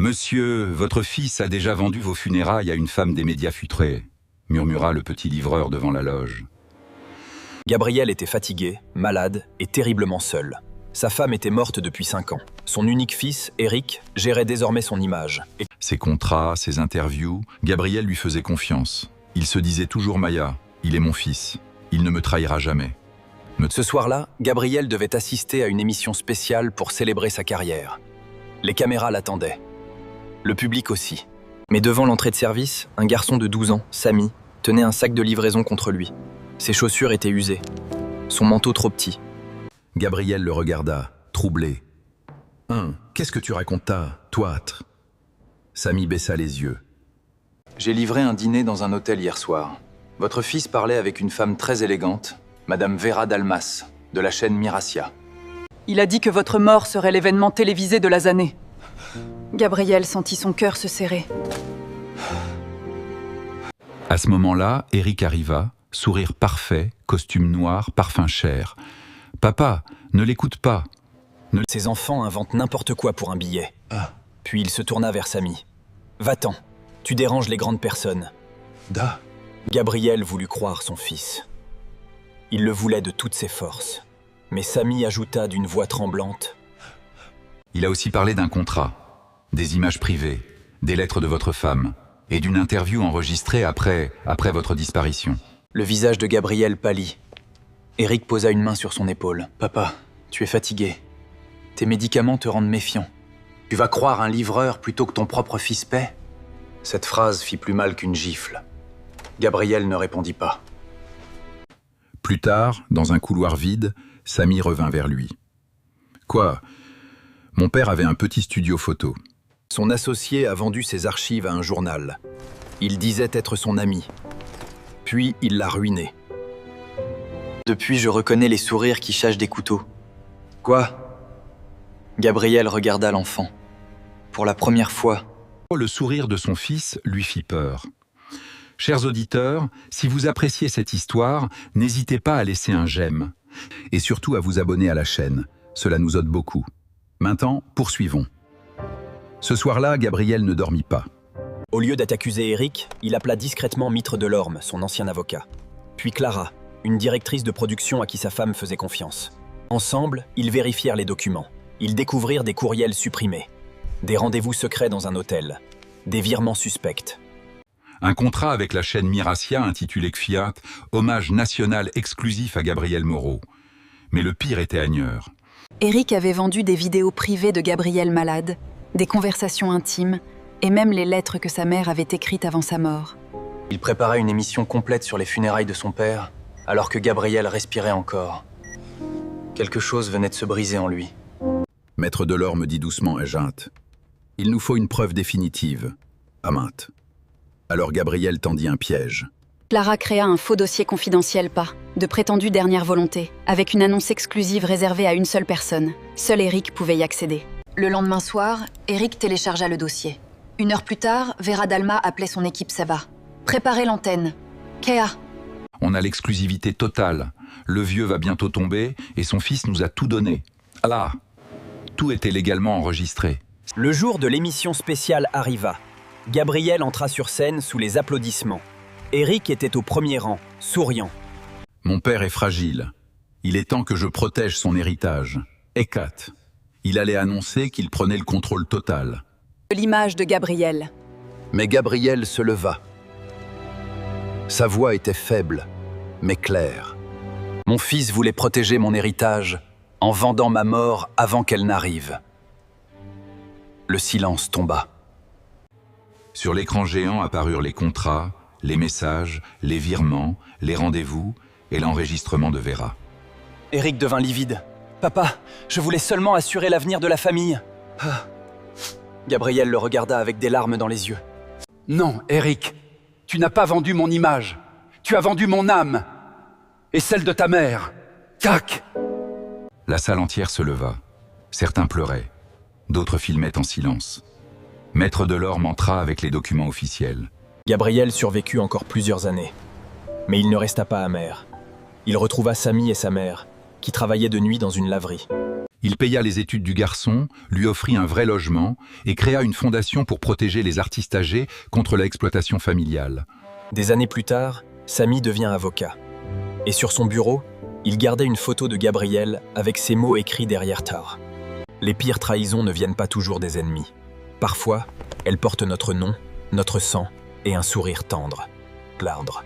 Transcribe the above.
Monsieur, votre fils a déjà vendu vos funérailles à une femme des médias futrés, murmura le petit livreur devant la loge. Gabriel était fatigué, malade et terriblement seul. Sa femme était morte depuis 5 ans. Son unique fils, Eric, gérait désormais son image. Ses contrats, ses interviews, Gabriel lui faisait confiance. Il se disait toujours « Maya, il est mon fils, il ne me trahira jamais ». Ce soir-là, Gabriel devait assister à une émission spéciale pour célébrer sa carrière. Les caméras l'attendaient. Le public aussi. Mais devant l'entrée de service, un garçon de 12 ans, Samy, tenait un sac de livraison contre lui. Ses chaussures étaient usées. Son manteau trop petit. Gabriel le regarda, troublé. « Qu'est-ce que tu racontes, toître ?» Samy baissa les yeux. « J'ai livré un dîner dans un hôtel hier soir. Votre fils parlait avec une femme très élégante, Madame Vera Dalmas, de la chaîne Miracia. Il a dit que votre mort serait l'événement télévisé de la année. » Gabriel sentit son cœur se serrer. À ce moment-là, Eric arriva, sourire parfait, costume noir, parfum cher. « Papa, ne l'écoute pas. » Ces enfants inventent n'importe quoi pour un billet. Puis il se tourna vers Samy. « Va-t'en, tu déranges les grandes personnes. » Gabriel voulut croire son fils. Il le voulait de toutes ses forces. Mais Samy ajouta d'une voix tremblante. « Il a aussi parlé d'un contrat, des images privées, des lettres de votre femme et d'une interview enregistrée après votre disparition. » Le visage de Gabriel pâlit. Eric posa une main sur son épaule. « Papa, tu es fatigué. Tes médicaments te rendent méfiant. Tu vas croire un livreur plutôt que ton propre fils paie ?» Cette phrase fit plus mal qu'une gifle. Gabriel ne répondit pas. Plus tard, dans un couloir vide, Samy revint vers lui. « Quoi ? Mon père avait un petit studio photo. » Son associé a vendu ses archives à un journal. Il disait être son ami. Puis il l'a ruiné. Depuis, je reconnais les sourires qui chachent des couteaux. Quoi ? Gabriel regarda l'enfant. Pour la première fois. Le sourire de son fils lui fit peur. Chers auditeurs, si vous appréciez cette histoire, n'hésitez pas à laisser un j'aime. Et surtout à vous abonner à la chaîne. Cela nous aide beaucoup. Maintenant, poursuivons. Ce soir-là, Gabriel ne dormit pas. Au lieu d'accuser Eric, il appela discrètement Mitre Delorme, son ancien avocat. Puis Clara, une directrice de production à qui sa femme faisait confiance. Ensemble, ils vérifièrent les documents. Ils découvrirent des courriels supprimés, des rendez-vous secrets dans un hôtel, des virements suspects. Un contrat avec la chaîne Miracia intitulé Fiat, hommage national exclusif à Gabriel Moreau. Mais le pire était ailleurs. Eric avait vendu des vidéos privées de Gabriel malade, des conversations intimes, et même les lettres que sa mère avait écrites avant sa mort. Il préparait une émission complète sur les funérailles de son père, alors que Gabriel respirait encore. Quelque chose venait de se briser en lui. Maître Delorme dit doucement à Jainte. « Il nous faut une preuve définitive. » À Mainte. Alors Gabriel tendit un piège. Clara créa un faux dossier confidentiel de prétendue dernière volonté, avec une annonce exclusive réservée à une seule personne. Seul Eric pouvait y accéder. Le lendemain soir, Eric téléchargea le dossier. 1 heure plus tard, Vera Dalma appelait son équipe Seba. « Préparez l'antenne. Kea !» On a l'exclusivité totale. Le vieux va bientôt tomber et son fils nous a tout donné. Allah ! Tout était légalement enregistré. Le jour de l'émission spéciale arriva. Gabriel entra sur scène sous les applaudissements. Eric était au premier rang, souriant. « Mon père est fragile. Il est temps que je protège son héritage. Hécate. » Il allait annoncer qu'il prenait le contrôle total. L'image de Gabriel. Mais Gabriel se leva. Sa voix était faible, mais claire. Mon fils voulait protéger mon héritage en vendant ma mort avant qu'elle n'arrive. Le silence tomba. Sur l'écran géant apparurent les contrats, les messages, les virements, les rendez-vous et l'enregistrement de Vera. Eric devint livide. « Papa, je voulais seulement assurer l'avenir de la famille. » Gabriel le regarda avec des larmes dans les yeux. « Non, Eric, tu n'as pas vendu mon image. Tu as vendu mon âme. Et celle de ta mère. Tac !» La salle entière se leva. Certains pleuraient. D'autres filmaient en silence. Maître Delorme entra avec les documents officiels. Gabriel survécut encore plusieurs années. Mais il ne resta pas amer. Il retrouva Samy et sa mère, qui travaillaient de nuit dans une laverie. Il paya les études du garçon, lui offrit un vrai logement et créa une fondation pour protéger les artistes âgés contre l'exploitation familiale. Des années plus tard, Samy devient avocat. Et sur son bureau, il gardait une photo de Gabrielle avec ces mots écrits derrière Tar. Les pires trahisons ne viennent pas toujours des ennemis. Parfois, elles portent notre nom, notre sang et un sourire tendre. Glardre.